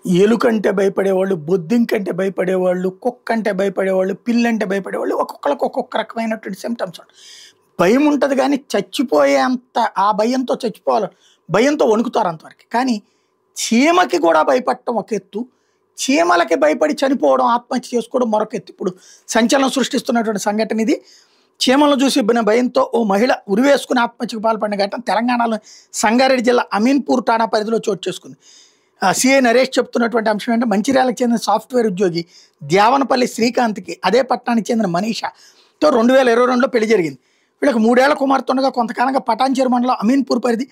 ఎలుకంటే భయపడేవాళ్ళు, బొద్దింకంటే భయపడేవాళ్ళు, కుక్కంటే భయపడేవాళ్ళు, పిల్లంటే భయపడేవాళ్ళు. ఒక్కొక్కళ్ళకి ఒక్కొక్క రకమైనటువంటి సింప్టమ్స్ ఉంటాయి. భయం ఉంటది గానీ చచ్చిపోయేంత ఆ భయంతో చచ్చిపోవాలి. భయంతో వణుకుతారు అంతవరకే. కానీ చీమకి కూడా భయపడటం ఒక ఎత్తు. చీమలకి భయపడి చనిపోవడం, ఆత్మహత్య చేసుకోవడం మరొక ఎత్తు. ఇప్పుడు సంచలనం సృష్టిస్తున్నటువంటి సంఘటన ఇది. చీమలను చూసి భయంతో ఓ మహిళ ఉరివేసుకుని ఆత్మహత్యకు పాల్పడిన ఘటన తెలంగాణలో సంగారెడ్డి జిల్లా అమీన్పూర్ ఠాణా పరిధిలో చోటు చేసుకుంది. సిఐ నరేష్ చెప్తున్నటువంటి అంశం ఏంటంటే, మంచిర్యాలకు చెందిన సాఫ్ట్వేర్ ఉద్యోగి ద్యావనపల్లి శ్రీకాంత్కి అదే పట్టణానికి చెందిన మనీషాతో 2022లో పెళ్లి జరిగింది. వీళ్ళకి 3 ఏళ్ల కుమార్తె ఉండగా కొంతకాలంగా పటాన్చెరు మండలం అమీన్పూర్ పరిధి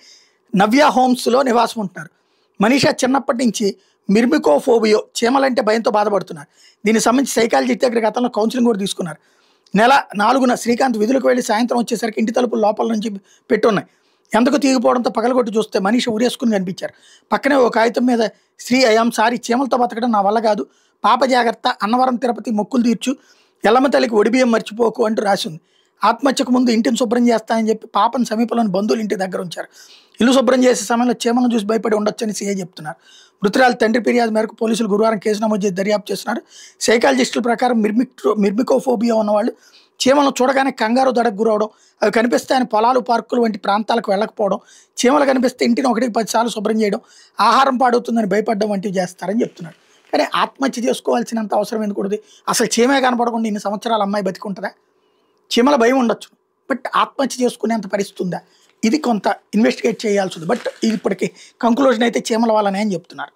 నవ్య హోమ్స్లో నివాసం ఉంటున్నారు. మనీషా చిన్నప్పటి నుంచి మిర్మికోఫోబియో చీమలంటే భయంతో బాధపడుతున్నారు. దీనికి సంబంధించి సైకాలజీ దగ్గర గతంలో కౌన్సిలింగ్ కూడా తీసుకున్నారు. నెల 4న శ్రీకాంత్ విధులకు వెళ్ళి సాయంత్రం వచ్చేసరికి ఇంటి తలుపులు లోపల నుంచి పెట్టున్నాయి. ఎంతకు తీగిపోవడంతో పగలగొట్టి చూస్తే మనీష ఉరేసుకుని కనిపించారు. పక్కనే ఒక కాగితం మీద శ్రీ ఐయామ్ సారీ, చీమలతో బతకడం నా వల్ల కాదు, పాప జాగ్రత్త, అన్నవరం తిరుపతి మొక్కులు తీర్చు, ఎల్లమ్మ తల్లికి ఒడిబియ్యం మర్చిపోకు అంటూ రాసింది. ఆత్మహత్యకు ముందు ఇంటిని శుభ్రం చేస్తానని చెప్పి పాపను సమీపంలోని బంధువులు ఇంటి దగ్గర ఉంచారు. ఇల్లు శుభ్రం చేసే సమయంలో చీమలను చూసి భయపడి ఉండొచ్చని సీఐ చెప్తున్నారు. మృతురాలి తండ్రి ఫిర్యాదు మేరకు పోలీసులు గురువారం కేసు నమోదు చేసి దర్యాప్తు చేస్తున్నారు. సైకాలజిస్టుల ప్రకారం మిర్మికోఫోబియా ఉన్నవాళ్ళు చీమలను చూడగానే కంగారు దడకు గురవడం, అవి కనిపిస్తే ఆయన పొలాలు, పార్కులు వంటి ప్రాంతాలకు వెళ్ళకపోవడం, చీమలు కనిపిస్తే ఇంటిని 1కి 10 సార్లు శుభ్రం చేయడం, ఆహారం పాడవుతుందని భయపడడం వంటివి చేస్తారని చెప్తున్నారు. కానీ ఆత్మహత్య చేసుకోవాల్సినంత అవసరం ఎందుకు? అసలు చీమే కనపడకుండా ఇన్ని సంవత్సరాల అమ్మాయి బతికుంటుందా? చీమల భయం ఉండొచ్చు, బట్ ఆత్మహత్య చేసుకునేంత పరిస్థితి ఉందా? ఇది కొంత ఇన్వెస్టిగేట్ చేయాల్సి ఉంది. బట్ ఇప్పటికి కంక్లూజన్ అయితే చీమల వల్లనే అని చెప్తున్నారు.